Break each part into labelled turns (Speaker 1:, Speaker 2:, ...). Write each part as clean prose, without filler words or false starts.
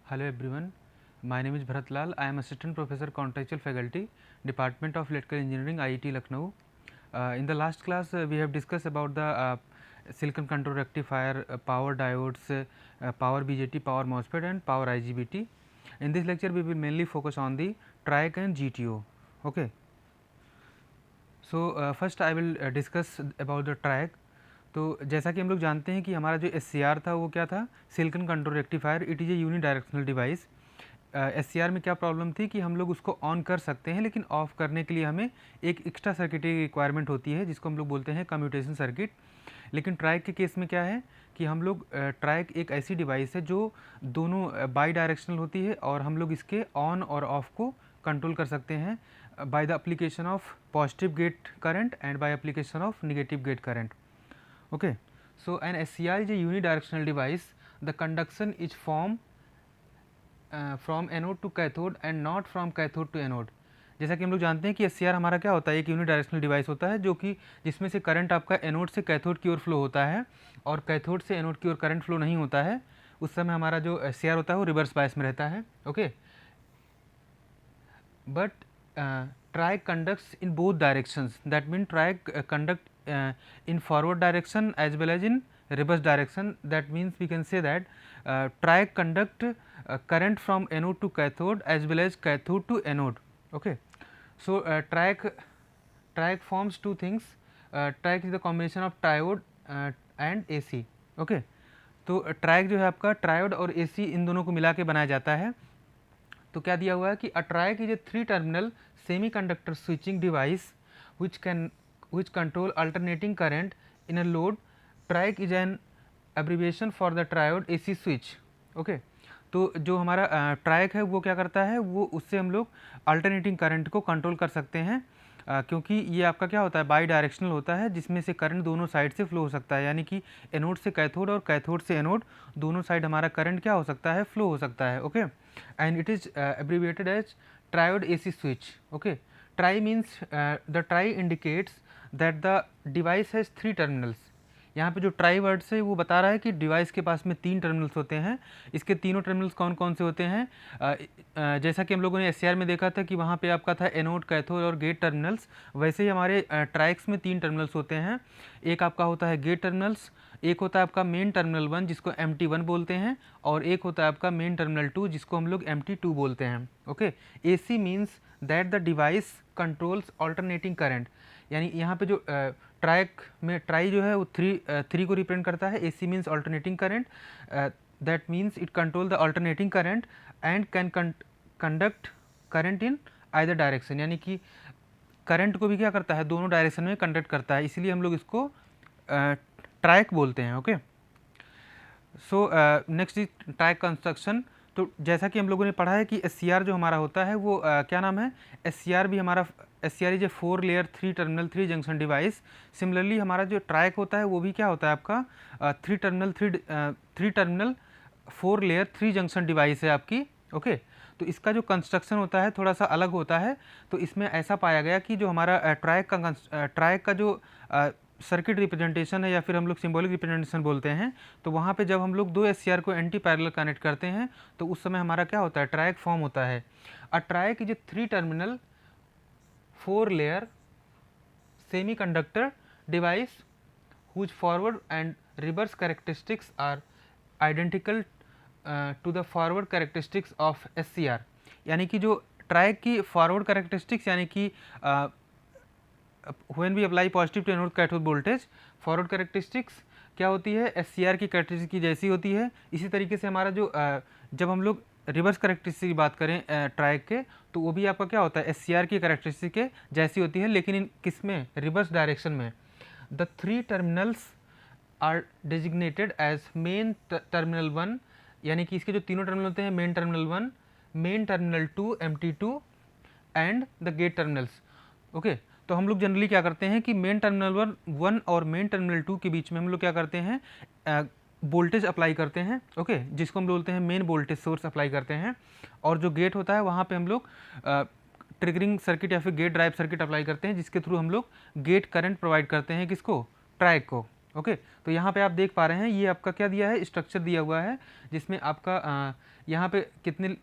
Speaker 1: Hello everyone, my name is Bharat Lal. I am Assistant Professor Contextual Faculty, Department of Electrical Engineering, IIT Lucknow. In the last class, we have discussed about the silicon control rectifier, power diodes, power BJT, power MOSFET and power IGBT. In this lecture, we will mainly focus on the TRIAC and GTO. Okay. So, first I will discuss about the TRIAC. तो जैसा कि हम लोग जानते हैं कि हमारा जो SCR था वो क्या था, silicon control rectifier. It is a unidirectional device. SCR में क्या प्रॉब्लम थी कि हम लोग उसको ऑन कर सकते हैं लेकिन ऑफ करने के लिए हमें एक एक्स्ट्रा सर्किट की रिक्वायरमेंट होती है जिसको हम लोग बोलते हैं कम्यूटेशन सर्किट. लेकिन ट्राइक के केस में क्या है कि हम लोग ट्राइक एक ऐसी डिवाइस है जो दोनों बाई डायरेक्शनल होती है और हम लोग इसके ऑन और ऑफ को कंट्रोल कर सकते हैं by the application of positive gate current and by application of negative gate current. Okay, so an SCR is a unidirectional device. The conduction is formed from anode to cathode and not from cathode to anode. जैसा कि हम लोग जानते हैं कि SCR हमारा क्या होता है, एक यूनिडायरेक्शनल डिवाइस होता है जो कि जिसमें से करंट आपका एनोड से कैथोड की ओर फ्लो होता है और कैथोड से एनोड की ओर करंट फ्लो नहीं होता है. उस समय हमारा जो SCR होता है वो रिवर्स बायस में रहता है. Okay, but triac conducts in both directions. That mean triac conduct in forward direction as well as in reverse direction. That means we can say that TRIAC conduct current from anode to cathode as well as cathode to anode. Okay, so TRIAC forms two things. TRIAC is the combination of triode and AC. Okay, तो TRIAC जो है आपका triode और AC इन दोनों को मिला के बनाया जाता है. तो क्या दिया हुआ है कि TRIAC is a 3 terminal semiconductor switching device which control alternating current in a load. TRIAC is an abbreviation for the triode AC switch. Okay, तो जो हमारा TRIAC है वो क्या करता है, वो उससे हम लोग अल्टरनेटिंग करंट को कंट्रोल कर सकते हैं क्योंकि ये आपका क्या होता है, बाई डायरेक्शनल होता है जिसमें से करंट दोनों साइड से फ्लो हो सकता है. यानी कि एनोड से कैथोड और कैथोड से एनोड दोनों साइड हमारा करंट क्या हो सकता है, फ्लो हो सकता है. Okay, and it is abbreviated as triode AC switch. Okay, tri means the tri indicates that the device has 3 terminals. यहाँ पे जो ट्राई वर्ड से वो बता रहा है कि डिवाइस के पास में 3 टर्मिनल्स होते हैं. इसके तीनों टर्मिनल्स कौन कौन से होते हैं, जैसा कि हम लोगों ने SCR में देखा था कि वहाँ पे आपका था एनोड, कैथोड और गेट टर्मिनल्स. वैसे ही हमारे ट्राइक्स में 3 टर्मिनल्स होते हैं. एक आपका होता है गेट टर्मिनल्स, एक होता है आपका मेन टर्मिनल 1 जिसको MT1 बोलते हैं और एक होता है आपका मेन टर्मिनल 2 जिसको हम लोग MT2 बोलते हैं. Okay, AC means that the device controls alternating current. यानी यहाँ पे जो ट्राइक में ट्राई जो है वो 3 को रिप्रेजेंट करता है. AC means alternating current, that means it control the alternating current and can conduct current in either direction. यानी कि करंट को भी क्या करता है, दोनों डायरेक्शन में कंडक्ट करता है, इसीलिए हम लोग इसको ट्राइक बोलते हैं. Okay, so next is triac construction. तो जैसा कि हम लोगों ने पढ़ा है कि SCR जो हमारा होता है वो क्या नाम है, SCR भी हमारा SCR is a 4 layer 3 terminal 3 junction device. Similarly हमारा जो ट्राइक होता है वो भी क्या होता है आपका 3 टर्मिनल 4 लेयर 3 जंक्शन डिवाइस है आपकी. ओके, तो इसका जो कंस्ट्रक्शन होता है थोड़ा सा अलग होता है. तो इसमें ऐसा पाया गया कि जो हमारा ट्राइक का जो सर्किट रिप्रेजेंटेशन है या फिर हम लोग सिंबॉलिक रिप्रेजेंटेशन बोलते हैं, तो वहाँ पे जब हम लोग 2 SCR को एंटी पैरेलल कनेक्ट करते हैं तो उस समय हमारा क्या होता है, ट्राइक फॉर्म होता है. A triac is a 3 terminal 4 layer semiconductor device whose forward and reverse characteristics are identical to the forward characteristics of SCR. यानी कि जो ट्राइक की फॉरवर्ड कैरेक्टरिस्टिक्स यानी कि when we apply positive to anode cathode voltage, forward characteristics क्या होती है, SCR की कैरेक्टरिस्टिक की जैसी होती है. इसी तरीके से हमारा जो जब हम लोग रिवर्स कैरेक्टरिस्टिक की बात करें ट्राइक के, तो वो भी आपका क्या होता है, SCR की कैरेक्टरिस्टिक के जैसी होती है, लेकिन इन किस में, रिवर्स डायरेक्शन में. The 3 terminals are designated as main terminal 1. यानी कि इसके जो तीनों टर्मिनल होते हैं, main terminal 1, main terminal 2 MT2 and the gate terminals. Okay, तो हम लोग जनरली क्या करते हैं कि मेन टर्मिनल 1 और मेन टर्मिनल 2 के बीच में हम लोग क्या करते हैं, वोल्टेज अप्लाई करते हैं. ओके, जिसको हम बोलते हैं मेन वोल्टेज सोर्स अप्लाई करते हैं. और जो गेट होता है वहाँ पे हम लोग ट्रिगरिंग सर्किट या फिर गेट ड्राइव सर्किट अप्लाई करते हैं जिसके थ्रू हम लोग गेट करंट प्रोवाइड करते हैं किसको, ट्राइक को. ओके, तो यहाँ पे आप देख पा रहे हैं ये आपका क्या दिया है, स्ट्रक्चर दिया हुआ है जिसमें आपका यहाँ पे कितने,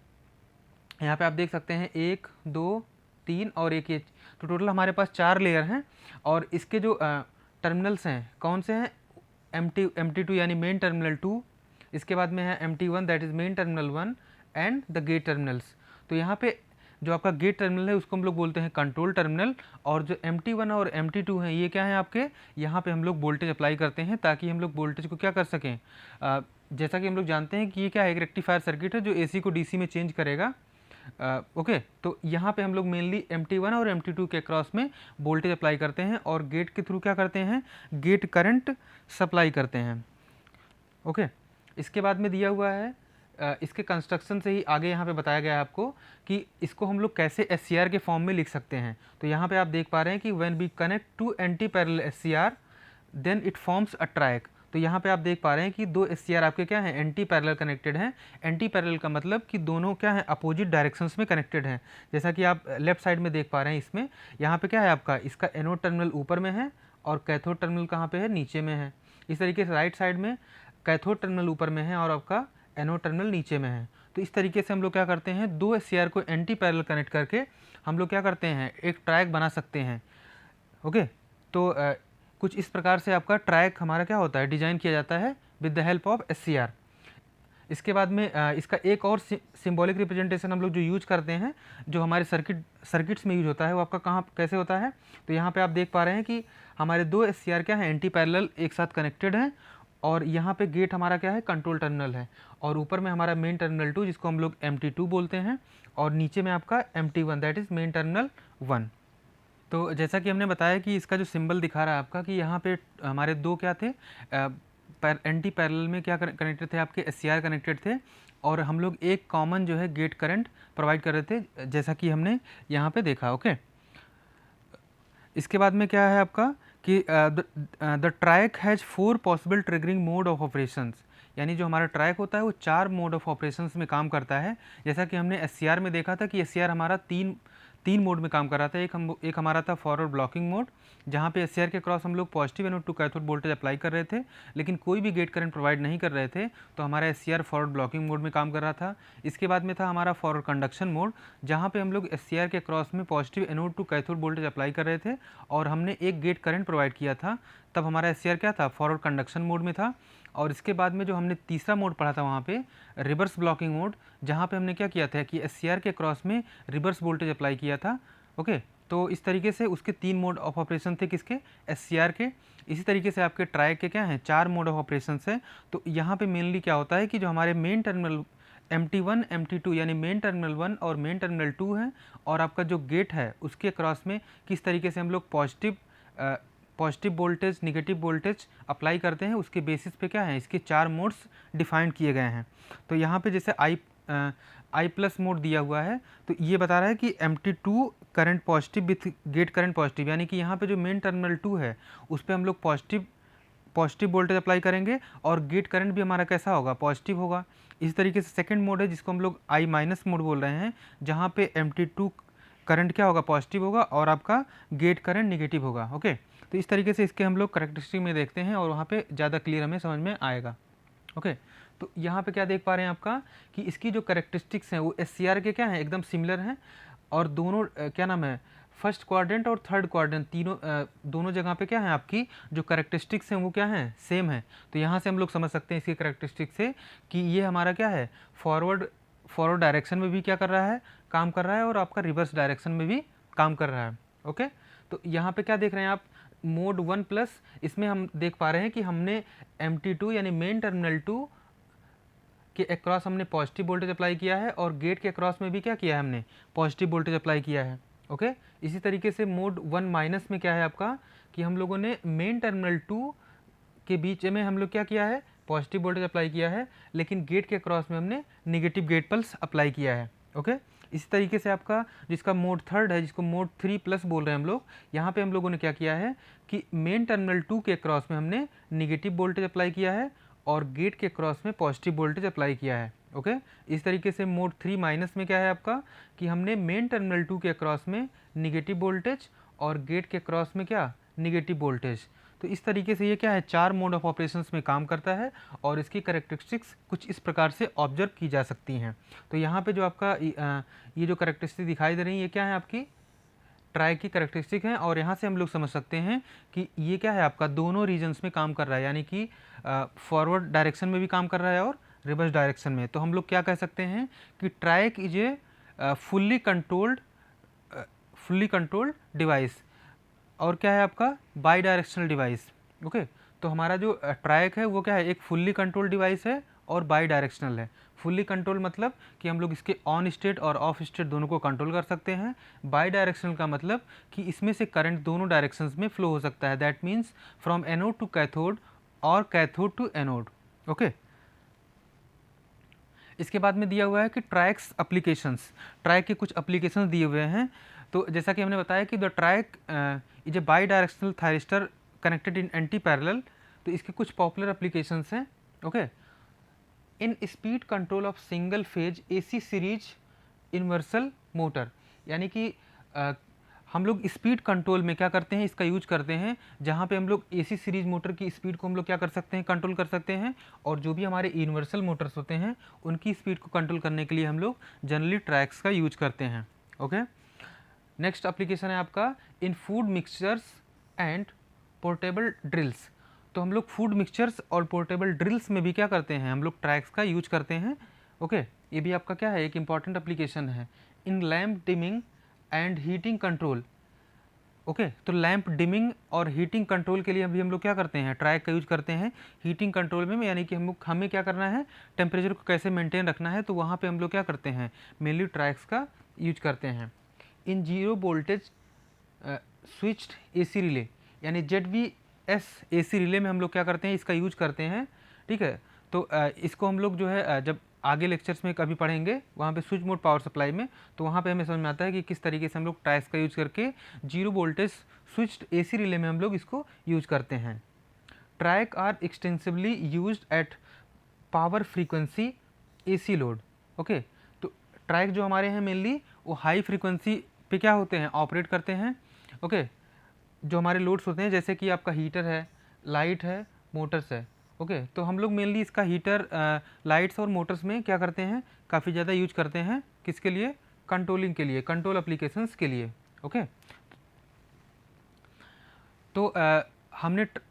Speaker 1: यहाँ पे आप देख सकते हैं 1 2 3 और एक ये, तो टोटल हमारे पास 4 लेयर हैं। और इसके जो टर्मिनल्स हैं कौन से हैं, MT2 यानी मेन टर्मिनल 2, इसके बाद में है MT1 that is main terminal 1 and the gate terminals. तो यहाँ पे जो आपका गेट टर्मिनल है उसको हम लोग बोलते हैं कंट्रोल टर्मिनल, और जो MT1 और MT2 हैं ये क्या है आपके, यहाँ पे हम लोग वोल्टेज अप्लाई करते हैं ताकि हम लोग वोल्टेज को क्या कर सकें। जैसा कि हम लोग जानते हैं कि ये क्या है, एक रेक्टिफायर सर्किट है जो AC को DC में चेंज करेगा। ओके, तो यहाँ पे हम लोग मेनली MT1 और MT2 के क्रॉस में वोल्टेज अप्लाई करते हैं और गेट के थ्रू क्या करते हैं, गेट करंट सप्लाई करते हैं। ओके, इसके बाद में दिया हुआ है इसके कंस्ट्रक्शन से ही आगे यहाँ पे बताया गया है आपको कि इसको हम लोग कैसे SCR के फॉर्म में लिख सकते हैं। तो यहाँ पे आप देख पा रहे हैं कि when we connect to anti parallel SCR then it forms a triac. तो यहाँ पे आप देख पा रहे हैं कि दो SCR आपके क्या हैं, एंटी पैरेलल कनेक्टेड हैं। एंटी पैरेलल का मतलब कि दोनों क्या है, अपोजिट डायरेक्शंस में कनेक्टेड हैं। जैसा कि आप लेफ्ट साइड में देख पा रहे हैं, इसमें यहाँ पे क्या है आपका, इसका एनोड टर्मिनल ऊपर में है और कैथोड टर्मिनल कहाँ पे है, नीचे में है। इस तरीके से राइट साइड में कैथोड टर्मिनल ऊपर में है और आपका एनोड टर्मिनल नीचे में है। तो इस तरीके से हम लोग क्या करते हैं, दो SCR को एंटी पैरेलल कनेक्ट करके हम लोग क्या करते हैं, एक ट्रैक बना सकते हैं। ओके, तो कुछ इस प्रकार से आपका ट्रैक हमारा क्या होता है, डिजाइन किया जाता है with the help of SCR। इसके बाद में इसका एक और सिंबॉलिक रिप्रेजेंटेशन हम लोग जो यूज करते हैं, जो हमारे सर्किट्स में यूज होता है, वो आपका कहाँ कैसे होता है। तो यहाँ पे आप देख पा रहे हैं कि हमारे दो SCR क्या है, एंटी पैरेलल एक साथ कनेक्टेड हैं, और यहाँ पे गेट हमारा क्या है, कंट्रोल टर्मिनल है, और ऊपर में हमारा मेन टर्मिनल 2 जिसको हम लोग MT2 बोलते हैं, और नीचे में आपका MT1 that is main terminal 1। तो जैसा कि हमने बताया कि इसका जो सिंबल दिखा रहा है आपका कि यहाँ पे हमारे दो क्या थे, एंटी पैरेलल में क्या कनेक्टेड थे, आपके SCR कनेक्टेड थे, और हम लोग एक कॉमन जो है गेट करंट प्रोवाइड कर रहे थे, जैसा कि हमने यहाँ पे देखा। ओके, इसके बाद में क्या है आपका कि the track has 4 possible triggering mode of operations, यानी जो हमारा ट्रैक होता है वो 4 मोड ऑफ ऑपरेशंस में काम करता है। जैसा कि हमने SCR में देखा था कि SCR हमारा तीन मोड में काम कर रहा था। एक हमारा था फॉरवर्ड ब्लॉकिंग मोड, जहाँ पे SCR के क्रॉस हम लोग positive anode to cathode voltage apply कर रहे थे, लेकिन कोई भी गेट करंट प्रोवाइड नहीं कर रहे थे, तो हमारा SCR फॉरवर्ड ब्लॉकिंग मोड में काम कर रहा था। इसके बाद में था हमारा फॉरवर्ड कंडक्शन मोड, जहाँ पे हम लोग SCR के क्रॉस में positive anode to cathode voltage apply कर रहे थे और हमने एक गेट करंट प्रोवाइड किया था, तब हमारा SCR क्या था, फॉरवर्ड कंडक्शन मोड में था। और इसके बाद में जो हमने तीसरा मोड पढ़ा था वहाँ पे रिवर्स ब्लॉकिंग मोड, जहाँ पे हमने क्या किया था कि SCR के क्रॉस में रिवर्स वोल्टेज अप्लाई किया था। ओके, तो इस तरीके से उसके 3 मोड ऑफ ऑपरेशन थे, किसके, SCR के। इसी तरीके से आपके ट्रैक के क्या हैं, 4 मोड ऑफ ऑपरेशन है। तो यहाँ पे मेनली क्या होता है कि जो हमारे मेन टर्मिनल MT1 MT2 यानी मेन टर्मिनल 1 और मेन टर्मिनल 2 है, और आपका जो गेट है उसके क्रॉस में किस तरीके से हम लोग positive voltage negative voltage apply करते हैं, उसके बेसिस पे क्या है, इसके 4 मोड्स डिफाइन किए गए हैं। तो यहाँ पे जैसे I प्लस मोड दिया हुआ है, तो ये बता रहा है कि MT2 current positive with gate current positive, यानी कि यहाँ पे जो मेन टर्मिनल 2 है उस पर हम लोग पॉजिटिव वोल्टेज अप्लाई करेंगे और गेट करंट भी हमारा कैसा होगा, पॉजिटिव होगा। इस तरीके से सेकंड मोड है जिसको हम लोग I माइनस मोड बोल रहे हैं, जहाँ पे MT2 करंट क्या होगा, पॉजिटिव होगा और आपका गेट करंट निगेटिव होगा। ओके, तो इस तरीके से इसके हम लोग करेक्टरिस्टिक में देखते हैं और वहाँ पे ज़्यादा क्लियर हमें समझ में आएगा। ओके, तो यहाँ पे क्या देख पा रहे हैं आपका कि इसकी जो करेक्टरिस्टिक्स हैं वो SCR के क्या हैं, एकदम सिमिलर हैं, और दोनों क्या नाम है, फर्स्ट क्वाड्रेंट और थर्ड क्वाड्रेंट दोनों जगह पे क्या है आपकी जो करेक्टरिस्टिक्स हैं वो क्या हैं, सेम है। तो यहाँ से हम लोग समझ सकते हैं इसकी करेक्टरिस्टिक से कि ये हमारा क्या है, फॉरवर्ड डायरेक्शन में भी क्या कर रहा है, काम कर रहा है, और आपका रिवर्स डायरेक्शन में भी काम कर रहा है। ओके, तो यहाँ पे क्या देख रहे हैं आप, मोड 1 प्लस, इसमें हम देख पा रहे हैं कि हमने MT2 यानी मेन टर्मिनल 2 के अक्रॉस हमने पॉजिटिव वोल्टेज अप्लाई किया है, और गेट के अक्रॉस में भी क्या किया है, हमने पॉजिटिव वोल्टेज अप्लाई किया है। ओके, इसी तरीके से मोड 1 माइनस में क्या है आपका कि हम लोगों ने मेन टर्मिनल 2 के बीच में हम लोग क्या किया है, पॉजिटिव वोल्टेज अप्लाई किया है, लेकिन गेट के अक्रॉस में हमने निगेटिव गेट पल्स अप्लाई किया है। ओके, इसी तरीके से आपका जिसका मोड थर्ड है, जिसको मोड 3 प्लस बोल रहे हैं हम लोग, यहाँ पे हम लोगों ने क्या किया है कि मेन टर्मिनल 2 के अक्रॉस में हमने निगेटिव वोल्टेज अप्लाई किया है और गेट के क्रॉस में पॉजिटिव वोल्टेज अप्लाई किया है। ओके, इस तरीके से मोड 3 माइनस में क्या है आपका कि हमने मेन टर्मिनल 2 के क्रॉस में निगेटिव वोल्टेज और गेट के क्रॉस में क्या, निगेटिव वोल्टेज। तो इस तरीके से ये क्या है, 4 मोड ऑफ ऑपरेशंस में काम करता है और इसकी करेक्टरिस्टिक्स कुछ इस प्रकार से ऑब्जर्व की जा सकती हैं। तो यहाँ पे जो आपका ये जो करेक्टरिस्टिक दिखाई दे रही है ये क्या है, आपकी ट्राई की करेक्टरिस्टिक है। और यहाँ से हम लोग समझ सकते हैं कि ये क्या है, आपका दोनों रीजन्स में काम कर रहा है, यानी कि फॉरवर्ड डायरेक्शन में भी काम कर रहा है और रिवर्स डायरेक्शन में। तो हम लोग क्या कह सकते हैं कि track is A fully controlled device, और क्या है आपका बाई डायरेक्शनल डिवाइस। ओके, तो हमारा जो ट्रैक है वो क्या है, एक फुल्ली कंट्रोल्ड डिवाइस है और बाई डायरेक्शनल है। फुल्ली कंट्रोल मतलब कि हम लोग इसके ऑन स्टेट और ऑफ स्टेट दोनों को कंट्रोल कर सकते हैं। बाई डायरेक्शनल का मतलब कि इसमें से करंट दोनों डायरेक्शंस में फ्लो हो सकता है, that means from anode to cathode और कैथोड टू एनोड। ओके, इसके बाद में दिया हुआ है कि ट्रैक्स एप्लीकेशंस, ट्रैक के कुछ एप्लीकेशंस दिए हुए हैं। तो जैसा कि हमने बताया कि the triac is a bidirectional thyristor connected in anti parallel, तो इसके कुछ पॉपुलर एप्लीकेशंस हैं। Okay, in speed control of single phase AC series universal motor, यानी कि हम लोग स्पीड कंट्रोल में क्या करते हैं, इसका यूज करते हैं, जहाँ पे हम लोग एसी सीरीज मोटर की स्पीड को हम लोग क्या कर सकते हैं, कंट्रोल कर सकते हैं। और जो भी हमारे यूनिवर्सल मोटर्स होते हैं उनकी स्पीड को कंट्रोल करने के लिए हम लोग जनरली ट्रैक्स का यूज करते हैं। ओके, नेक्स्ट एप्लीकेशन है आपका इन food mixtures and portable drills. तो हम लोग फूड मिक्सचर्स और पोर्टेबल ड्रिल्स में भी क्या करते हैं, हम लोग ट्रैक्स का यूज करते हैं। ओके, ये भी आपका क्या है, एक इंपॉर्टेंट एप्लीकेशन है। In lamp dimming and heating control. Okay, तो लैंप डिमिंग और हीटिंग कंट्रोल के लिए अभी हम लोग क्या करते हैं, ट्रैक का यूज करते हैं। हीटिंग कंट्रोल में यानी कि हमें क्या करना है, टेम्परेचर को कैसे मेंटेन रखना है, तो वहाँ पे हम लोग क्या करते हैं, मेनली ट्रैक्स का यूज करते हैं। In zero voltage switched AC relay, यानी ZVS एसी रिले में हम लोग क्या करते हैं, इसका यूज करते हैं। ठीक है, तो इसको हम लोग जो है जब आगे लेक्चर्स में कभी पढ़ेंगे वहाँ पे स्विच मोड पावर सप्लाई में, तो वहाँ पे हमें समझ में आता है कि किस तरीके से हम लोग ट्रैक्स का यूज करके zero voltage switched AC relay में हम लोग इसको यूज करते हैं। Triac are extensively used at power frequency AC load. Okay, तो ट्रैक जो हमारे हैं मेनली वो हाई फ्रीक्वेंसी पे क्या होते हैं, ऑपरेट करते हैं। ओके, जो हमारे लोड्स होते हैं जैसे कि आपका हीटर है, लाइट है, मोटर्स है। ओके, तो हम लोग मेनली इसका हीटर, लाइट्स और मोटर्स में क्या करते हैं, काफ़ी ज़्यादा यूज करते हैं, किसके लिए, कंट्रोलिंग के लिए, कंट्रोल एप्लीकेशंस के लिए। ओके, तो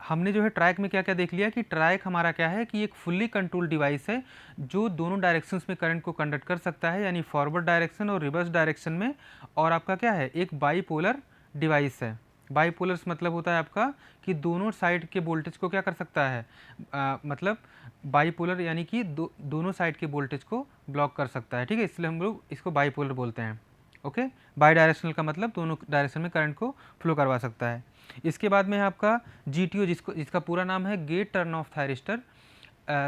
Speaker 1: हमने जो है ट्रैक में क्या क्या देख लिया कि ट्रैक हमारा क्या है कि एक फुल्ली कंट्रोल डिवाइस है जो दोनों डायरेक्शंस में करंट को कंडक्ट कर सकता है, यानी फॉरवर्ड डायरेक्शन और रिवर्स डायरेक्शन में। और आपका क्या है, एक बाईपोलर डिवाइस है। बाईपोलर्स मतलब होता है आपका कि दोनों साइड के वोल्टेज को क्या कर सकता है, मतलब बाईपोलर यानी कि दोनों साइड के वोल्टेज को ब्लॉक कर सकता है। ठीक है, इसलिए हम लोग इसको बाईपोलर बोलते हैं। ओके, बाई डायरेक्शनल का मतलब दोनों डायरेक्शन में करंट को फ्लो करवा सकता है। इसके बाद में है आपका GTO, जिसका पूरा नाम है गेट टर्न ऑफ थायरिस्टर।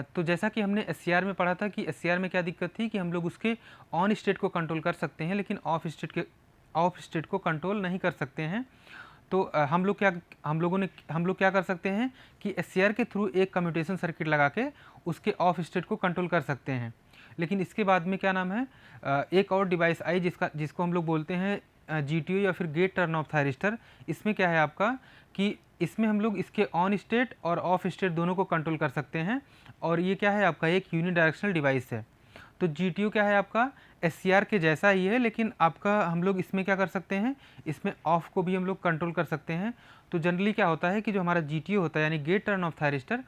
Speaker 1: तो जैसा कि हमने SCR में पढ़ा था कि SCR में क्या दिक्कत थी कि हम लोग उसके ऑन स्टेट को कंट्रोल कर सकते हैं लेकिन ऑफ स्टेट को कंट्रोल नहीं कर सकते हैं। तो हम लोग क्या कर सकते हैं कि SCR के थ्रू एक कम्यूटेशन सर्किट लगा के उसके ऑफ स्टेट को कंट्रोल कर सकते हैं। लेकिन इसके बाद में क्या नाम है, एक और डिवाइस आई जिसको हम लोग बोलते हैं GTO या फिर गेट टर्न ऑफ थायरिस्टर। इसमें क्या है आपका कि इसमें हम लोग इसके ऑन स्टेट और ऑफ स्टेट दोनों को कंट्रोल कर सकते हैं, और ये क्या है आपका एक यूनिडायरेक्शनल डिवाइस है। तो GTO क्या है आपका SCR के जैसा ही है, लेकिन आपका हम लोग इसमें क्या कर सकते हैं, इसमें ऑफ को भी हम लोग कंट्रोल कर सकते हैं। तो जनरली क्या होता है कि जो हमारा GTO होता है यानी गेट टर्न ऑफ थायरिस्टर,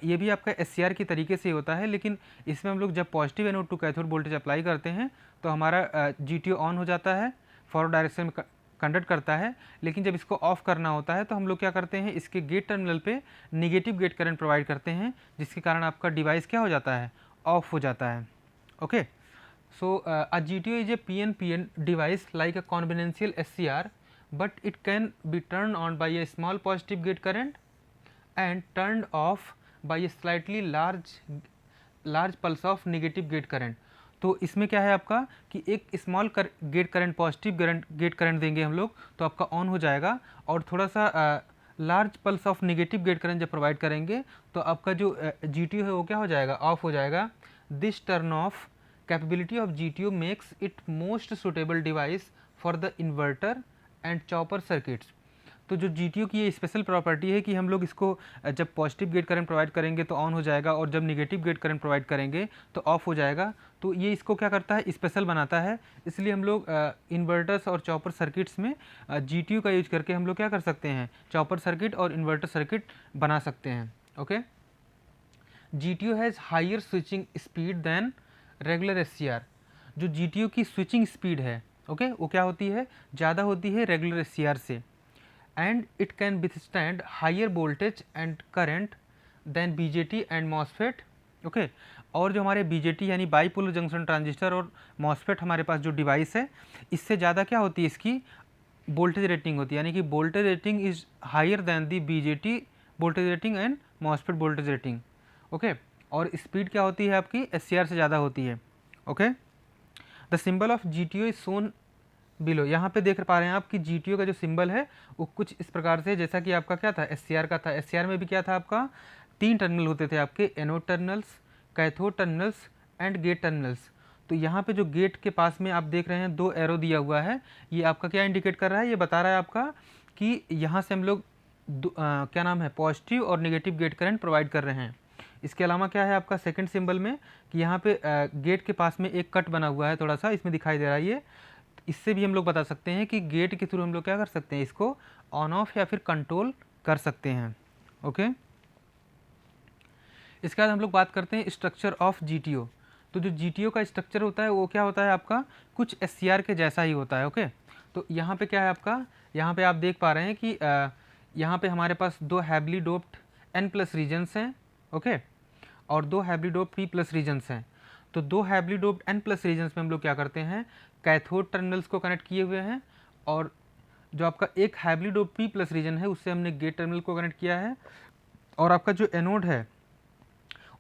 Speaker 1: ये भी आपका SCR की तरीके से होता है, लेकिन इसमें हम लोग जब positive anode to cathode voltage apply करते हैं तो हमारा GTO ऑन हो जाता है, फॉरवर्ड डायरेक्शन में कंडक्ट करता है। लेकिन जब इसको ऑफ करना होता है तो हम लोग क्या करते हैं, इसके गेट टर्मिनल पे निगेटिव गेट करंट प्रोवाइड करते हैं, जिसके कारण आपका डिवाइस क्या हो जाता है, ऑफ हो जाता है। Okay, so a GTO is a PNPN device like a conventional SCR, but it can be turned on by a small positive gate current and turned off by a slightly large pulse of negative gate current। तो इसमें क्या है आपका कि एक small gate current, positive gate current देंगे हम लोग तो आपका ऑन हो जाएगा, और थोड़ा सा large pulse of negative gate current जब प्रोवाइड करेंगे तो आपका जो GTO है वो क्या हो जाएगा, ऑफ हो जाएगा। This turn off capability of GTO makes it most suitable device for the inverter and chopper circuits. तो जो GTO की ये स्पेशल प्रॉपर्टी है कि हम लोग इसको जब पॉजिटिव गेट करंट प्रोवाइड करेंगे तो ऑन हो जाएगा और जब निगेटिव गेट करंट प्रोवाइड करेंगे तो ऑफ हो जाएगा। तो ये इसको क्या करता है, स्पेशल बनाता है। इसलिए हम लोग इन्वर्टर्स और चॉपर सर्किट्स में GTO का यूज करके हम लोग क्या कर सकते हैं, चॉपर सर्किट और इन्वर्टर सर्किट बना सकते हैं। Okay, GTO has higher switching speed than regular SCR। जो GTO की स्विचिंग स्पीड है, ओके, वो क्या होती है, ज़्यादा होती है रेगुलर SCR से। And it can withstand higher voltage and current than BJT and MOSFET। Okay, और जो हमारे BJT यानी बाईपोलर जंक्शन ट्रांजिस्टर और MOSFET हमारे पास जो डिवाइस है, इससे ज़्यादा क्या होती है, इसकी वोल्टेज रेटिंग होती है, यानी कि voltage rating is higher than the BJT voltage rating and MOSFET voltage rating. Okay, और स्पीड क्या होती है आपकी SCR से ज़्यादा होती है। Okay, the symbol of GTO is shown below. यहाँ पे देख पा रहे हैं आप कि GTO का जो सिंबल है वो कुछ इस प्रकार से, जैसा कि आपका क्या था, SCR का था। SCR में भी क्या था आपका, 3 टर्मिनल होते थे आपके, anode terminals, cathode terminals and gate terminals. तो यहाँ पे जो गेट के पास में आप देख रहे हैं 2 एरो दिया हुआ है, ये आपका क्या इंडिकेट कर रहा है, ये बता रहा है आपका कि यहाँ से हम लोग क्या नाम है, पॉजिटिव और निगेटिव गेट करंट प्रोवाइड कर रहे हैं। इसके अलावा क्या है आपका सेकंड सिंबल में कि यहाँ पे गेट के पास में एक कट बना हुआ है, थोड़ा सा इसमें दिखाई दे रहा है ये। इससे भी हम लोग बता सकते हैं कि गेट के थ्रू हम लोग क्या कर सकते हैं, इसको ऑन ऑफ या फिर कंट्रोल कर सकते हैं। ओके, इसके बाद हम लोग बात करते हैं स्ट्रक्चर ऑफ GTO। तो जो GTO का स्ट्रक्चर होता है वो क्या होता है आपका, कुछ SCR के जैसा ही होता है। ओके, तो यहाँ पे क्या है आपका, यहाँ पे आप देख पा रहे हैं कि यहाँ पे हमारे पास 2 हैवली डोप्ड N+ रीजन्स हैं। ओके, और 2 हैवली डोप्ड P+ रीजन्स हैं। तो 2 हैवली डोप्ड N+ रीजन्स में हम लोग क्या करते हैं, कैथोड टर्मिनल्स को कनेक्ट किए हुए हैं, और जो आपका एक हैवली डोप्ड P+ रीजन है उससे हमने गेट टर्मिनल को कनेक्ट किया है, और आपका जो एनोड है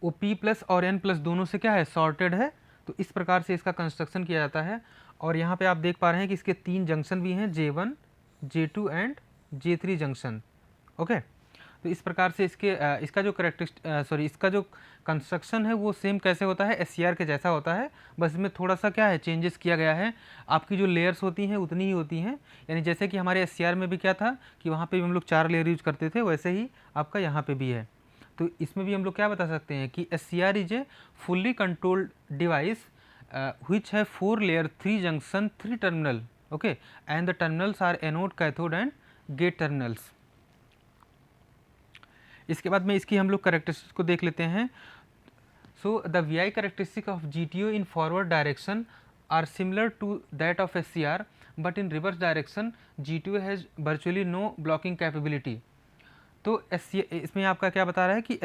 Speaker 1: वो P+ और N+ दोनों से क्या है, सॉर्टेड है। तो इस प्रकार से इसका कंस्ट्रक्शन किया जाता है। और यहाँ पे आप देख पा रहे हैं कि इसके 3 जंक्शन भी हैं, J1, J2 and J3 junction. Okay, तो इस प्रकार से इसका जो इसका जो कंस्ट्रक्शन है वो सेम कैसे होता है, SCR के जैसा होता है, बस इसमें थोड़ा सा क्या है, चेंजेस किया गया है। आपकी जो लेयर्स होती हैं उतनी ही होती हैं, यानी जैसे कि हमारे SCR में भी क्या था कि वहाँ पे भी हम लोग 4 लेयर यूज करते थे, वैसे ही आपका यहाँ पे भी है। तो इसमें भी हम लोग क्या बता सकते हैं कि SCR is a fully controlled device which have 4 layer 3 junction 3 terminal। okay, and the terminals are anode, cathode and gate terminals। इसके बाद में इसकी हम लोग करेक्टरिस्टिक्स को देख लेते हैं। So the VI characteristic of GTO in forward direction are similar to that of SCR, but in reverse direction GTO has virtually no blocking capability। तो इसमें आपका क्या बता रहा है कि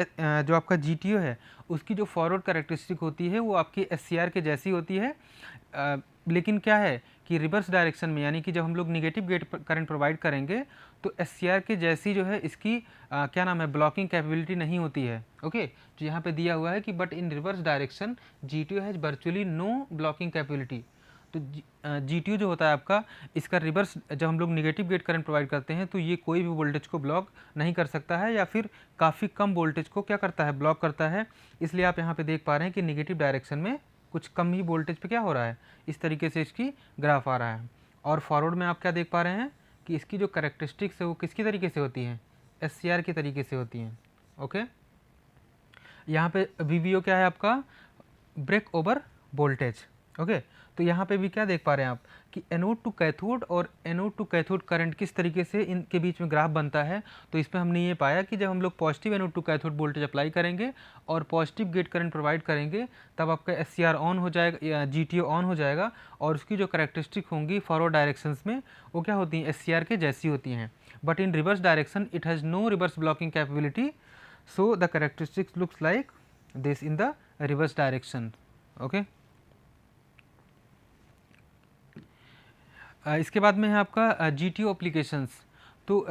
Speaker 1: जो आपका GTO है उसकी जो फॉरवर्ड कैरेक्टरिस्टिक होती है वो आपकी SCR के जैसी होती है, लेकिन क्या है कि रिवर्स डायरेक्शन में, यानी कि जब हम लोग निगेटिव गेट करंट प्रोवाइड करेंगे तो SCR के जैसी जो है इसकी क्या नाम है, ब्लॉकिंग कैपेबिलिटी नहीं होती है। ओके, जो यहाँ पे दिया हुआ है कि but in reverse direction GTO has virtually no blocking capability. तो GTO जो होता है आपका, इसका रिवर्स जब हम लोग निगेटिव गेट करंट प्रोवाइड करते हैं तो ये कोई भी वोल्टेज को ब्लॉक नहीं कर सकता है, या फिर काफ़ी कम वोल्टेज को क्या करता है, ब्लॉक करता है। इसलिए आप यहाँ पे देख पा रहे हैं कि निगेटिव डायरेक्शन में कुछ कम ही वोल्टेज पे क्या हो रहा है, इस तरीके से इसकी ग्राफ आ रहा है। और फॉरवर्ड में आप क्या देख पा रहे हैं कि इसकी जो करेक्टरिस्टिक्स है वो किसकी तरीके से होती हैं, SCR की तरीके से होती हैं। ओके, यहाँ पे VBO क्या है आपका, ब्रेक ओवर वोल्टेज। ओके, तो यहाँ पे भी क्या देख पा रहे हैं आप कि एनोड टू कैथोड और एनोड टू कैथोड करंट किस तरीके से इनके बीच में ग्राफ बनता है। तो इसमें हमने ये पाया कि जब हम लोग positive anode to cathode voltage apply करेंगे और पॉजिटिव गेट करंट प्रोवाइड करेंगे तब आपका SCR ऑन हो जाएगा या GTO ऑन हो जाएगा, और उसकी जो करेक्टरिस्टिक होंगी फॉरवर्ड डायरेक्शंस में वो क्या होती हैं, SCR के जैसी होती हैं। But in reverse direction it has no reverse blocking capability, so the characteristics looks like this in the reverse direction. Okay, इसके बाद में है आपका GTO एप्लीकेशंस। तो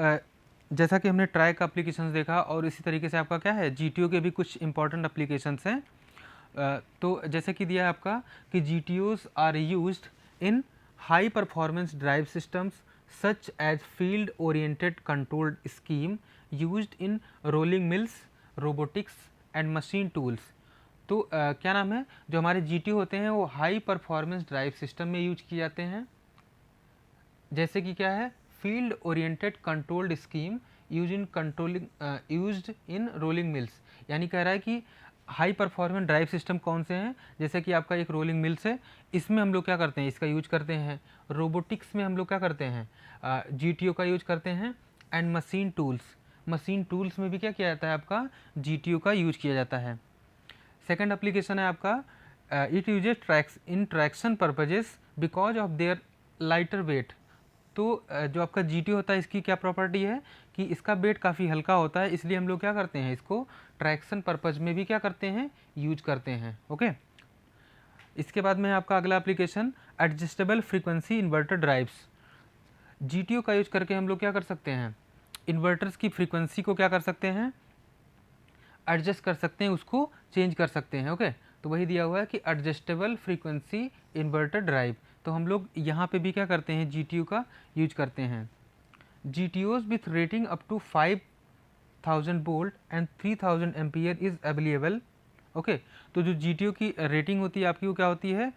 Speaker 1: जैसा कि हमने ट्राई का एप्लीकेशंस देखा, और इसी तरीके से आपका क्या है, GTO के भी कुछ इंपॉर्टेंट एप्लीकेशंस हैं। तो जैसे कि दिया है आपका कि GTOs are used in high performance drive systems such as field oriented controlled scheme used in rolling mills, robotics and machine tools. तो क्या नाम है, जो हमारे GTO होते हैं वो हाई परफॉर्मेंस ड्राइव सिस्टम में यूज किए जाते हैं, जैसे कि क्या है, field oriented controlled scheme used in rolling mills. यानी कह रहा है कि हाई परफॉर्मेंस ड्राइव सिस्टम कौन से हैं, जैसे कि आपका एक रोलिंग मिल्स है, इसमें हम लोग क्या करते हैं, इसका यूज करते हैं। रोबोटिक्स में हम लोग क्या करते हैं, GTO का यूज करते हैं। एंड मशीन टूल्स में भी क्या किया जाता है, आपका GTO का यूज किया जाता है। सेकंड एप्लीकेशन है आपका it uses traction purposes because of their lighter weight. तो जो आपका GTO होता है, इसकी क्या प्रॉपर्टी है कि इसका वेट काफ़ी हल्का होता है, इसलिए हम लोग क्या करते हैं, इसको ट्रैक्शन पर्पज में भी क्या करते हैं, यूज करते हैं। ओके, इसके बाद में आपका अगला application adjustable frequency inverter drives. GTO का यूज करके हम लोग क्या कर सकते हैं, इन्वर्टर्स की फ्रीक्वेंसी को क्या कर सकते हैं, एडजस्ट कर सकते हैं, उसको चेंज कर सकते हैं। ओके, तो वही दिया हुआ है कि एडजस्टेबल फ्रीक्वेंसी इन्वर्टर ड्राइव। तो हम लोग यहाँ पे भी क्या करते हैं, GTO का यूज करते हैं। GTOs with rating up to 5000 volt and 3000 ampere is available. Okay, तो जो GTO की रेटिंग होती है आपकी, वो क्या होती है,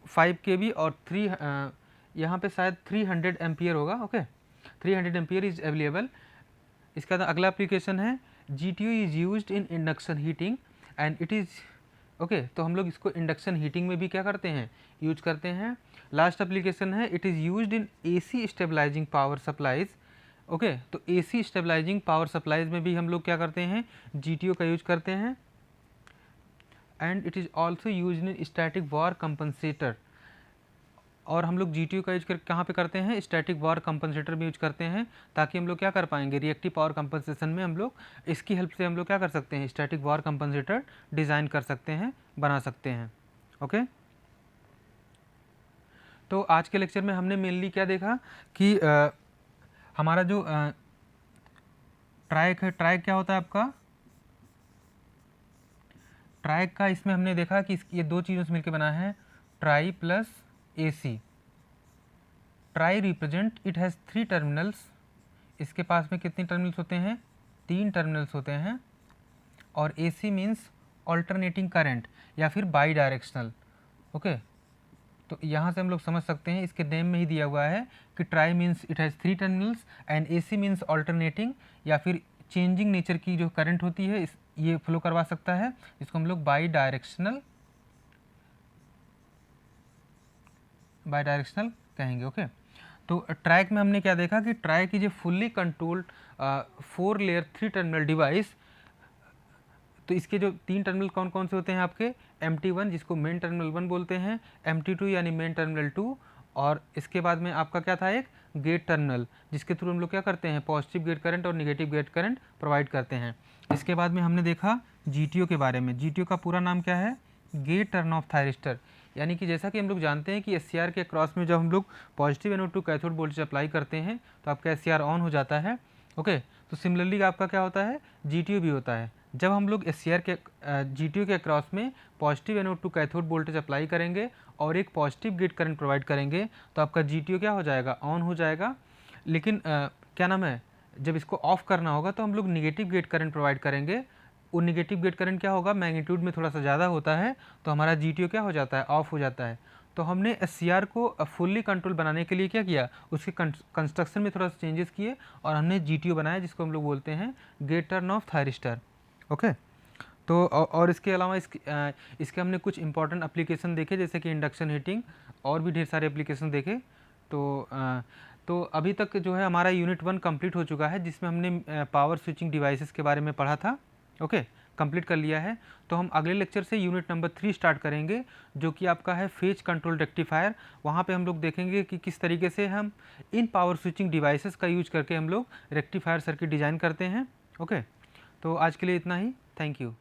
Speaker 1: 5 kV और 3 यहाँ पे शायद 300 एम्पियर होगा। Okay, 300 ampere is available. इसका अगला एप्लीकेशन है GTO is used in induction heating and it is okay, तो हम लोग इसको इंडक्शन हीटिंग में भी क्या करते हैं, यूज करते हैं। लास्ट एप्लीकेशन है it is used in AC stabilising power supplies. Okay, तो AC स्टेबलाइजिंग पावर सप्लाईज में भी हम लोग क्या करते हैं, GTO का यूज करते हैं। And it is also use in static war compensator. और हम लोग GTO का यूज कर कहाँ पे करते हैं, स्टैटिक वार कंपनसेटर में यूज करते हैं, ताकि हम लोग क्या कर पाएंगे, रिएक्टिव पावर कंपनसेशन में हम लोग इसकी हेल्प से हम लोग क्या कर सकते हैं, स्टैटिक वार कंपनसेटर डिज़ाइन कर सकते हैं, बना सकते हैं। ओके, तो आज के लेक्चर में हमने मेनली क्या देखा कि हमारा जो ट्राइक है, ट्राइक क्या होता है आपका, ट्राइक का इसमें हमने देखा कि ये दो चीज़ों से मिलकर बना है, try plus AC। Try represent it has 3 terminals. इसके पास में कितने टर्मिनल्स होते हैं, 3 टर्मिनल्स होते हैं। और AC मीन्स ऑल्टरनेटिंग करंट या फिर बाई डायरेक्शनल। ओके, तो यहाँ से हम लोग समझ सकते हैं, इसके नेम में ही दिया हुआ है कि try means it has 3 terminals and AC means alternating या फिर चेंजिंग नेचर की जो करंट होती है, ये फ्लो करवा सकता है, इसको हम लोग बाई डायरेक्शनल कहेंगे। ओके, तो ट्रैक में हमने क्या देखा कि track is A fully controlled 4 layer 3 terminal device. तो इसके जो 3 टर्मिनल कौन कौन से होते हैं आपके, MT1 जिसको मेन टर्मिनल 1 बोलते हैं, MT2 यानी मेन टर्मिनल 2, और इसके बाद में आपका क्या था, एक गेट टर्मिनल, जिसके थ्रू हम लोग क्या करते हैं, पॉजिटिव गेट करंट और नेगेटिव गेट करंट प्रोवाइड करते हैं। इसके बाद में हमने देखा GTO के बारे में। GTO का पूरा नाम क्या है, गेट टर्न ऑफ थायरिस्टर। यानी कि जैसा कि हम लोग जानते हैं कि SCR के क्रॉस में जब हम लोग positive anode to cathode voltage apply करते हैं तो आपका SCR ऑन हो जाता है। ओके, तो सिमिलरली आपका क्या होता है, GTO भी होता है। जब हम लोग SCR के GTO के क्रॉस में positive anode to cathode voltage apply करेंगे और एक पॉजिटिव गेट करंट प्रोवाइड करेंगे तो आपका GTO क्या हो जाएगा, ऑन हो जाएगा। लेकिन क्या नाम है, जब इसको ऑफ करना होगा तो हम लोग निगेटिव गेट करंट प्रोवाइड करेंगे। वो निगेटिव गेट करंट क्या होगा, मैग्नीट्यूड में थोड़ा सा ज़्यादा होता है, तो हमारा GTO क्या हो जाता है, ऑफ हो जाता है। तो हमने SCR को फुल्ली कंट्रोल बनाने के लिए क्या किया, उसके कंस्ट्रक्शन में थोड़ा सा चेंजेस किए और हमने GTO बनाया, जिसको हम लोग बोलते हैं gate turn off thyristor. Okay, तो और इसके अलावा इसके हमने कुछ इंपॉर्टेंट एप्लीकेशन देखे, जैसे कि इंडक्शन हीटिंग, और भी ढेर सारे एप्लीकेशन देखे। तो अभी तक जो है हमारा यूनिट 1 कंप्लीट हो चुका है, जिसमें हमने पावर स्विचिंग डिवाइसेस के बारे में पढ़ा था। ओके, कंप्लीट कर लिया है। तो हम अगले लेक्चर से यूनिट नंबर 3 स्टार्ट करेंगे, जो कि आपका है फेज कंट्रोल रेक्टिफायर। वहाँ पे हम लोग देखेंगे कि किस तरीके से हम इन पावर स्विचिंग डिवाइसेस का यूज करके हम लोग रेक्टिफायर सर्किट डिज़ाइन करते हैं। ओके, तो आज के लिए इतना ही, थैंक यू।